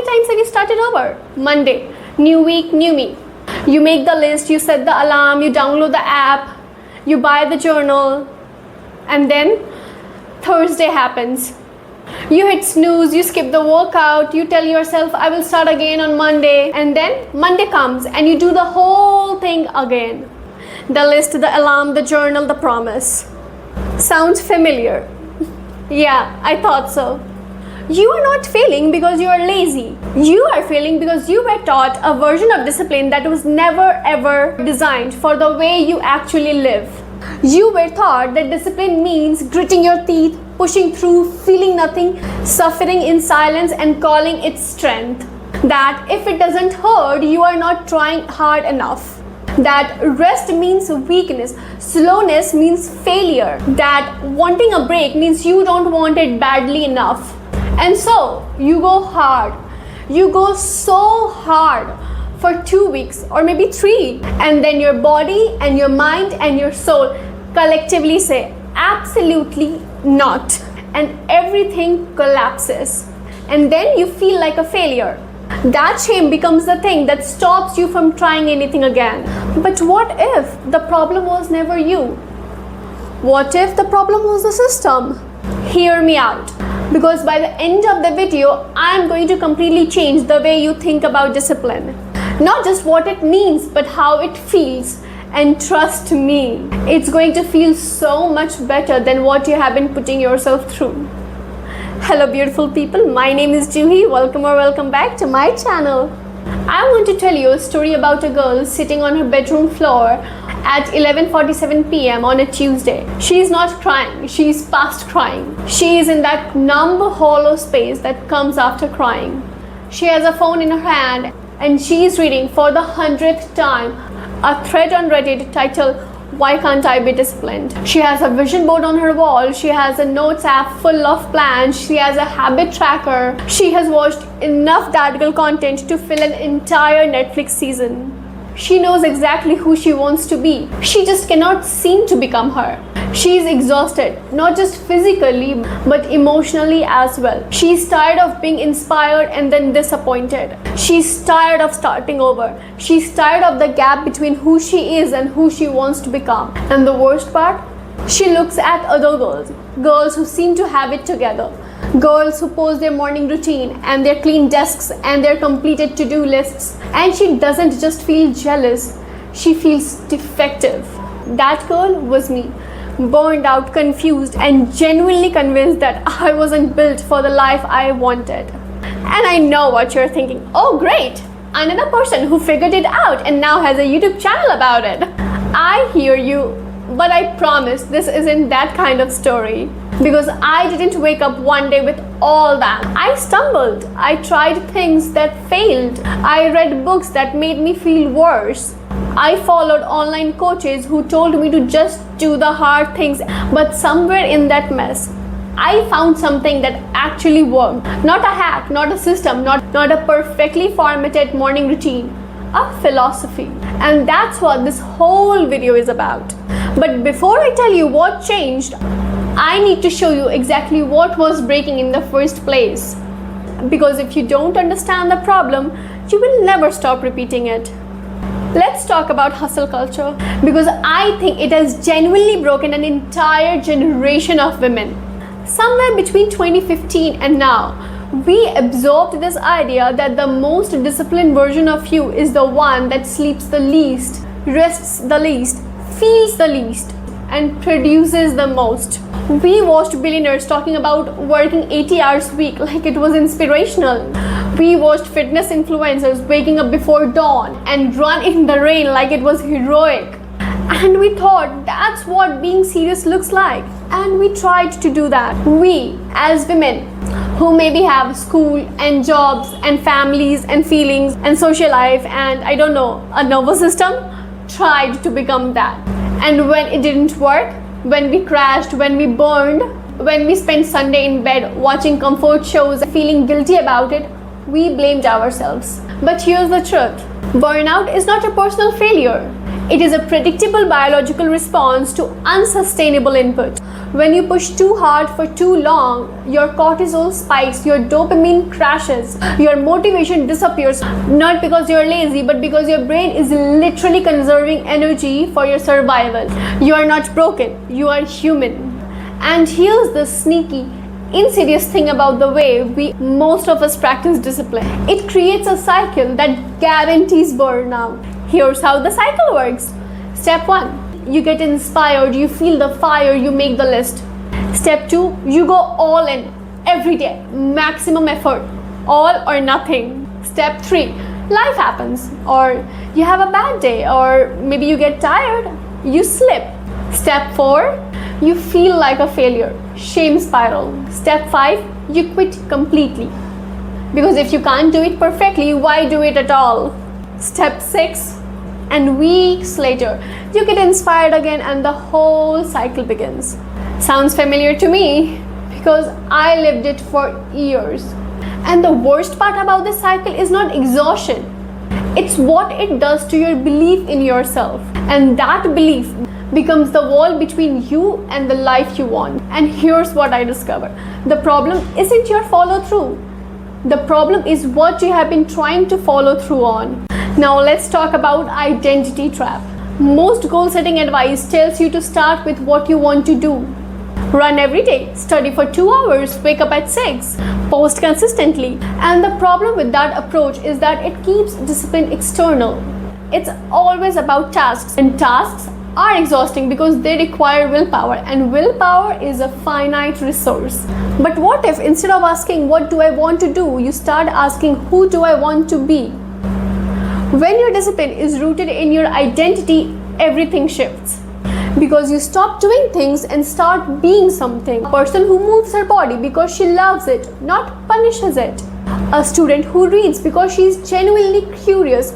times have you started over? Monday, new week, new me. You make the list, you set the alarm, you download the app, you buy the journal, and then Thursday happens. You hit snooze, you skip the workout, you tell yourself I will start again on Monday, and then Monday comes and you do the whole thing again. The list, the alarm, the journal, the promise. Sounds familiar? Yeah, I thought so. You are not failing because you are lazy. You are failing because you were taught a version of discipline that was never ever designed for the way you actually live. You were taught that discipline means gritting your teeth, pushing through, feeling nothing, suffering in silence and calling it strength. That if it doesn't hurt, you are not trying hard enough. That rest means weakness, slowness means failure. That wanting a break means you don't want it badly enough. And so you go hard. You go so hard for 2 weeks or maybe 3, and then your body and your mind and your soul collectively say absolutely not, and everything collapses, and then you feel like a failure. That shame becomes the thing that stops you from trying anything again. But what if the problem was never you? What if the problem was the system? Hear me out, because by the end of the video I am going to completely change the way you think about discipline. Not just what it means, but how it feels. And trust me, it's going to feel so much better than what you have been putting yourself through. Hello beautiful people, my name is Juhi. Welcome or welcome back to my channel. I want to tell you a story about a girl sitting on her bedroom floor at 11:47 p.m. on a Tuesday. She is not crying, she is past crying. She is in that numb, hollow space that comes after crying. She has a phone in her hand and she is reading for the 100th time a thread on Reddit titled "Why Can't I Be Disciplined?" She has a vision board on her wall, she has a notes app full of plans, she has a habit tracker. She has watched enough that girl content to fill an entire Netflix season. She knows exactly who she wants to be. She just cannot seem to become her. She is exhausted, not just physically, but emotionally as well. She is tired of being inspired and then disappointed. She's tired of starting over. She's tired of the gap between who she is and who she wants to become. And the worst part? She looks at other girls who seem to have it together. Girls who post their morning routine and their clean desks and their completed to-do lists. And she doesn't just feel jealous, she feels defective. That girl was me. Burned out, confused, and genuinely convinced that I wasn't built for the life I wanted. And I know what you're thinking. Oh great, another person who figured it out and now has a YouTube channel about it. I hear you, but I promise this isn't that kind of story. Because I didn't wake up one day with all that. I stumbled. I tried things that failed. I read books that made me feel worse. I followed online coaches who told me to just do the hard things, but somewhere in that mess, I found something that actually worked. Not a hack, not a system, not a perfectly formatted morning routine, a philosophy. And that's what this whole video is about. But before I tell you what changed, I need to show you exactly what was breaking in the first place. Because if you don't understand the problem, you will never stop repeating it. Let's talk about hustle culture, because I think it has genuinely broken an entire generation of women. Somewhere between 2015 and now, we absorbed this idea that the most disciplined version of you is the one that sleeps the least, rests the least, feels the least, and produces the most. We watched billionaires talking about working 80 hours a week like it was inspirational. We watched fitness influencers waking up before dawn and run in the rain like it was heroic. And we thought that's what being serious looks like. And we tried to do that. We, as women, who maybe have school and jobs and families and feelings and social life and I don't know, a nervous system, tried to become that. And when it didn't work, when we crashed, when we burned, when we spent Sunday in bed watching comfort shows and feeling guilty about it, we blamed ourselves. But here's the truth. Burnout is not a personal failure. It is a predictable biological response to unsustainable input. When you push too hard for too long, your cortisol spikes, your dopamine crashes, your motivation disappears, not because you're lazy, but because your brain is literally conserving energy for your survival. You are not broken, you are human. And here's the sneaky, insidious thing about the way most of us practice discipline. It creates a cycle that guarantees burnout. Here's how the cycle works. Step 1, you get inspired, you feel the fire, you make the list. Step 2, you go all in every day, maximum effort, all or nothing. Step 3, life happens, or you have a bad day, or maybe you get tired, you slip. Step 4, you feel like a failure, shame spiral. Step 5, you quit completely. Because if you can't do it perfectly, why do it at all? Step 6, and weeks later, you get inspired again and the whole cycle begins. Sounds familiar to me because I lived it for years. And the worst part about this cycle is not exhaustion. It's what it does to your belief in yourself. And that belief becomes the wall between you and the life you want. And here's what I discovered. The problem isn't your follow through. The problem is what you have been trying to follow through on. Now let's talk about identity trap. Most goal setting advice tells you to start with what you want to do. Run every day, study for 2 hours, wake up at 6, post consistently. And the problem with that approach is that it keeps discipline external. It's always about tasks, and tasks are exhausting because they require willpower, and willpower is a finite resource. But what if instead of asking what do I want to do, you start asking who do I want to be? When your discipline is rooted in your identity, everything shifts. Because you stop doing things and start being something. A person who moves her body because she loves it, not punishes it. A student who reads because she is genuinely curious,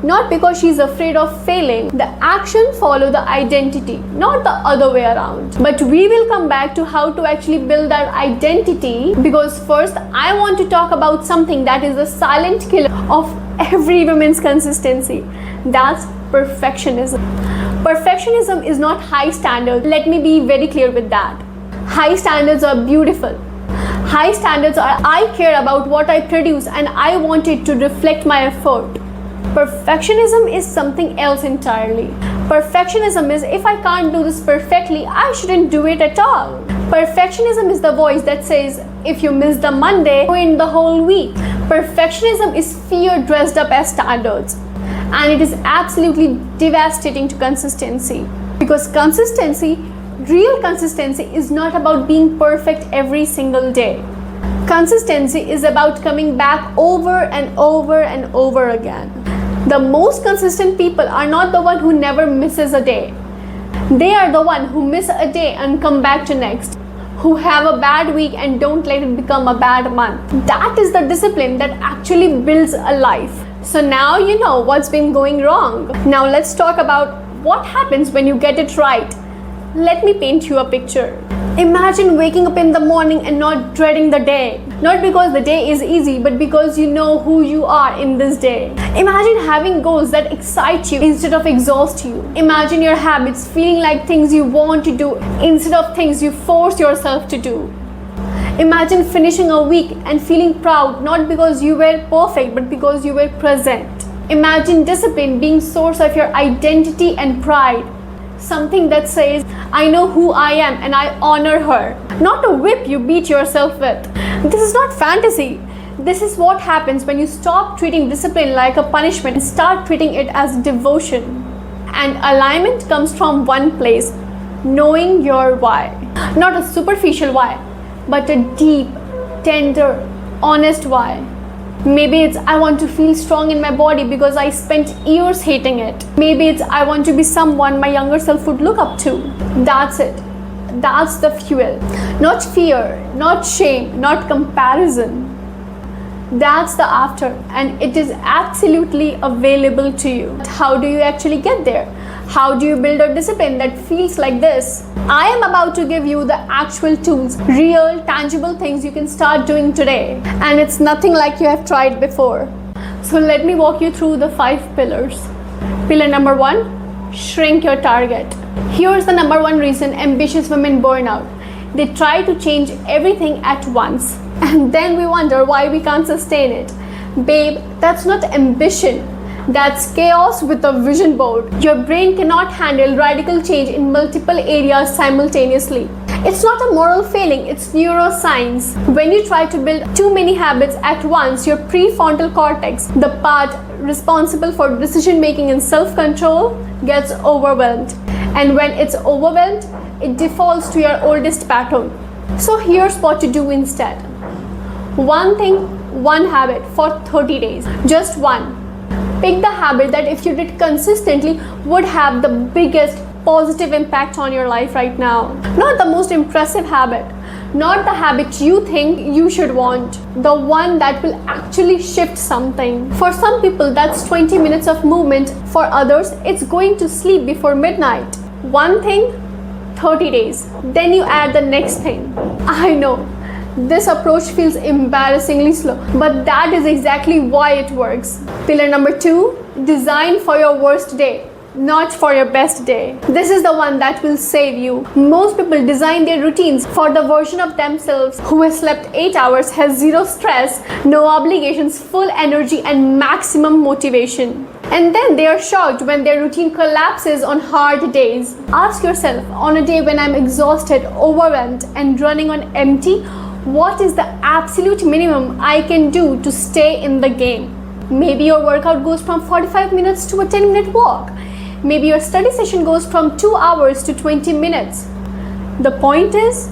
not because she is afraid of failing. The action follows the identity, not the other way around. But we will come back to how to actually build that identity, because first I want to talk about something that is the silent killer of every woman's consistency. That's perfectionism. Perfectionism is not high standards. Let me be very clear with that. High standards are beautiful. High standards are I care about what I produce and I want it to reflect my effort. Perfectionism is something else entirely. Perfectionism is if I can't do this perfectly, I shouldn't do it at all. Perfectionism is the voice that says if you miss the Monday, ruin the whole week. Perfectionism is fear dressed up as standards. And it is absolutely devastating to consistency. Because consistency, real consistency, is not about being perfect every single day. Consistency is about coming back over and over and over again. The most consistent people are not the one who never misses a day. They are the one who miss a day and come back to next. Who have a bad week and don't let it become a bad month. That is the discipline that actually builds a life. So now you know what's been going wrong. Now let's talk about what happens when you get it right. Let me paint you a picture. Imagine waking up in the morning and not dreading the day. Not because the day is easy, but because you know who you are in this day. Imagine having goals that excite you instead of exhaust you. Imagine your habits feeling like things you want to do instead of things you force yourself to do. Imagine finishing a week and feeling proud, not because you were perfect, but because you were present. Imagine discipline being source of your identity and pride. Something that says, I know who I am and I honor her. Not a whip you beat yourself with. This is not fantasy. This is what happens when you stop treating discipline like a punishment and start treating it as devotion. And alignment comes from one place, knowing your why. Not a superficial why, but a deep, tender, honest why. Maybe it's I want to feel strong in my body because I spent years hating it. Maybe it's I want to be someone my younger self would look up to. That's it. That's the fuel. Not fear, not shame, not comparison. That's the after, and it is absolutely available to you. How do you actually get there? How do you build a discipline that feels like this? I am about to give you the actual tools, real, tangible things you can start doing today. And it's nothing like you have tried before. So let me walk you through the 5 pillars. Pillar number 1, shrink your target. Here's the number one reason ambitious women burn out. They try to change everything at once, and then we wonder why we can't sustain it. Babe, that's not ambition. That's chaos with a vision board. Your brain cannot handle radical change in multiple areas simultaneously. It's not a moral failing, it's neuroscience. When you try to build too many habits at once, your prefrontal cortex, the part responsible for decision making and self-control, gets overwhelmed. And when it's overwhelmed, it defaults to your oldest pattern. So here's what to do instead. One thing, one habit for 30 days. Just one. Pick the habit that if you did consistently would have the biggest positive impact on your life right now. Not the most impressive habit, not the habit you think you should want, the one that will actually shift something. For some people, that's 20 minutes of movement. For others, it's going to sleep before midnight. One thing, 30 days. Then you add the next thing. I know, this approach feels embarrassingly slow, but that is exactly why it works. Pillar number 2, design for your worst day, not for your best day. This is the one that will save you. Most people design their routines for the version of themselves who has slept 8 hours, has zero stress, no obligations, full energy and maximum motivation. And then they are shocked when their routine collapses on hard days. Ask yourself, on a day when I'm exhausted, overwhelmed and running on empty, what is the absolute minimum I can do to stay in the game? Maybe your workout goes from 45 minutes to a 10-minute walk. Maybe your study session goes from 2 hours to 20 minutes. The point is,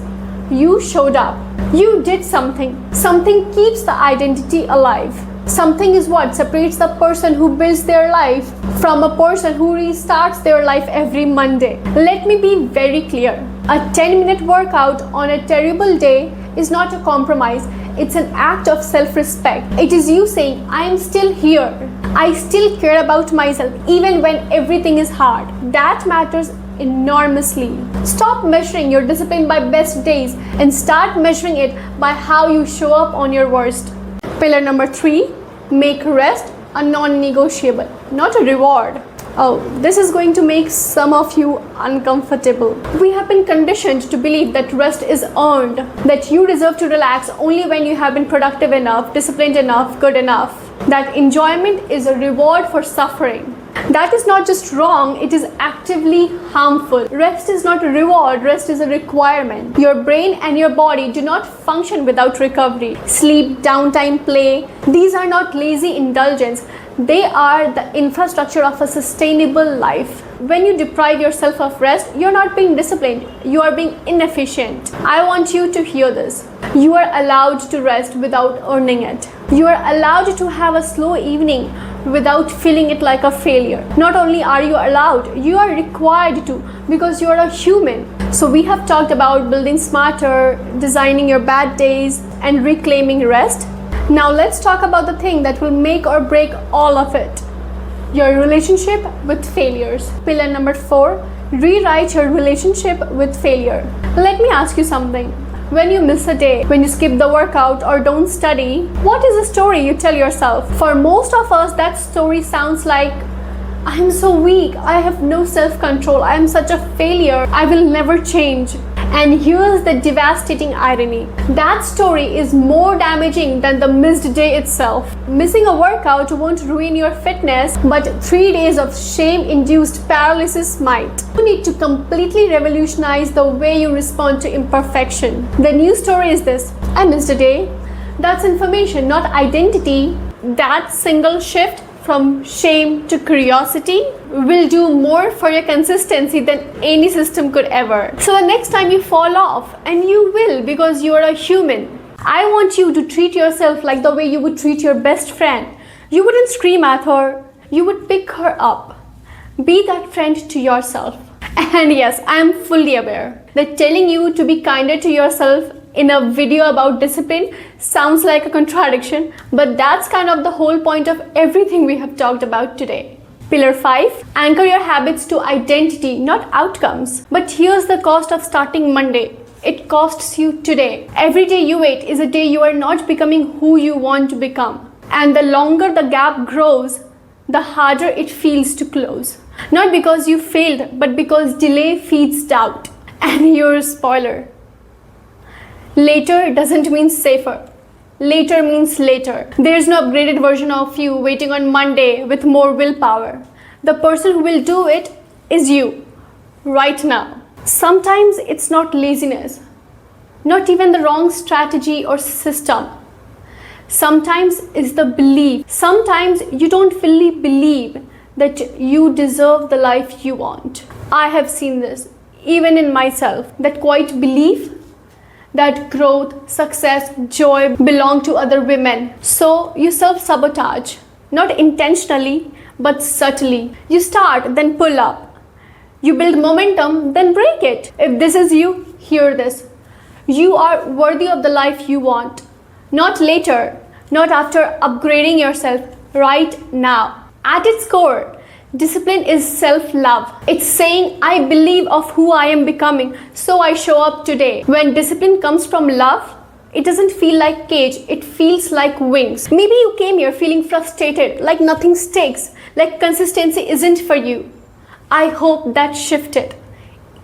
you showed up. You did something. Something keeps the identity alive. Something is what separates the person who builds their life from a person who restarts their life every Monday. Let me be very clear. A 10-minute workout on a terrible day is not a compromise. It's an act of self-respect. It is you saying, I am still here. I still care about myself even when everything is hard. That matters enormously. Stop measuring your discipline by best days and start measuring it by how you show up on your worst. Pillar number 3, make rest a non-negotiable, not a reward. Oh, this is going to make some of you uncomfortable. We have been conditioned to believe that rest is earned, that you deserve to relax only when you have been productive enough, disciplined enough, good enough. That enjoyment is a reward for suffering. That is not just wrong, it is actively harmful. Rest is not a reward, rest is a requirement. Your brain and your body do not function without recovery. Sleep, downtime, play, these are not lazy indulgence. They are the infrastructure of a sustainable life. When you deprive yourself of rest, you're not being disciplined, you are being inefficient. I want you to hear this. You are allowed to rest without earning it. You are allowed to have a slow evening without feeling it like a failure. Not only are you allowed, you are required to, because you are a human. So we have talked about building smarter, designing your bad days, and reclaiming rest. Now let's talk about the thing that will make or break all of it. Your relationship with failures. Pillar number 4, rewrite your relationship with failure. Let me ask you something. When you miss a day, when you skip the workout or don't study, what is the story you tell yourself? For most of us, that story sounds like, I am so weak, I have no self-control, I am such a failure, I will never change. And here's the devastating irony. That story is more damaging than the missed day itself. Missing a workout won't ruin your fitness, but 3 days of shame-induced paralysis might. You need to completely revolutionize the way you respond to imperfection. The new story is this: I missed a day. That's information, not identity. That single shift from shame to curiosity will do more for your consistency than any system could ever. So the next time you fall off, and you will because you are a human, I want you to treat yourself like the way you would treat your best friend. You wouldn't scream at her, you would pick her up. Be that friend to yourself. And yes, I am fully aware that telling you to be kinder to yourself in a video about discipline sounds like a contradiction, but that's kind of the whole point of everything we have talked about today. Pillar 5, anchor your habits to identity, not outcomes. But here's the cost of starting Monday. It costs you today. Every day you wait is a day you are not becoming who you want to become. And the longer the gap grows, the harder it feels to close. Not because you failed, but because delay feeds doubt. And here's a spoiler. Later doesn't mean safer. Later means later. There's no upgraded version of you waiting on Monday with more willpower. The person who will do it is you, right now. Sometimes it's not laziness, not even the wrong strategy or system. Sometimes it's the belief. Sometimes you don't fully believe that you deserve the life you want. I have seen this, even in myself, that quiet belief that growth, success, joy belong to other women. So you self-sabotage, not intentionally, but subtly. You start, then pull up. You build momentum, then break it. If this is you, hear this. You are worthy of the life you want. Not later, not after upgrading yourself, right now. At its core, discipline is self-love. It's saying, I believe of who I am becoming, so I show up today. When discipline comes from love, it doesn't feel like cage, it feels like wings. Maybe you came here feeling frustrated, like nothing sticks, like consistency isn't for you. I hope that shifted,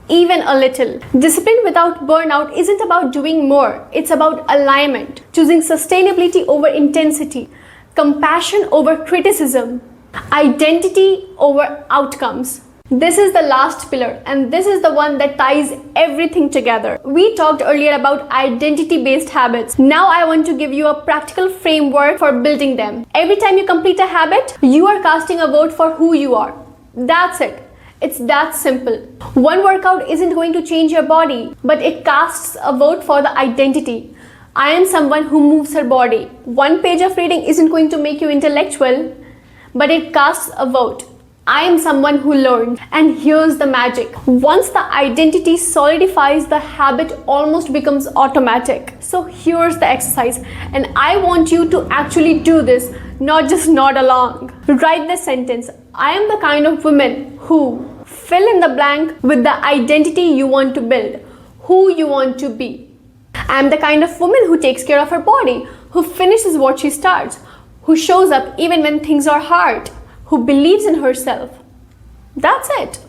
even a little. Discipline without burnout isn't about doing more, it's about alignment, choosing sustainability over intensity, compassion over criticism, identity over outcomes. This is the last pillar, and this is the one that ties everything together. We talked earlier about identity-based habits. Now I want to give you a practical framework for building them. Every time you complete a habit, you are casting a vote for who you are. That's it. It's that simple. One workout isn't going to change your body, but it casts a vote for the identity. I am someone who moves her body. One page of reading isn't going to make you intellectual, but it casts a vote. I am someone who learned. And here's the magic. Once the identity solidifies, the habit almost becomes automatic. So here's the exercise. And I want you to actually do this, not just nod along. Write this sentence. I am the kind of woman who, fill in the blank with the identity you want to build, who you want to be. I am the kind of woman who takes care of her body, who finishes what she starts, who shows up even when things are hard, who believes in herself. That's it.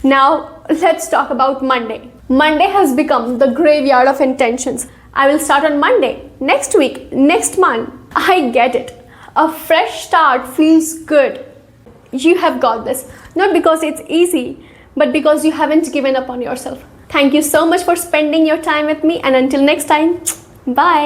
Now let's talk about Monday. Monday has become the graveyard of intentions. I will start on Monday, next week, next month. I get it. A fresh start feels good. You have got this. Not because it's easy, but because you haven't given up on yourself. Thank you so much for spending your time with me, and until next time, bye.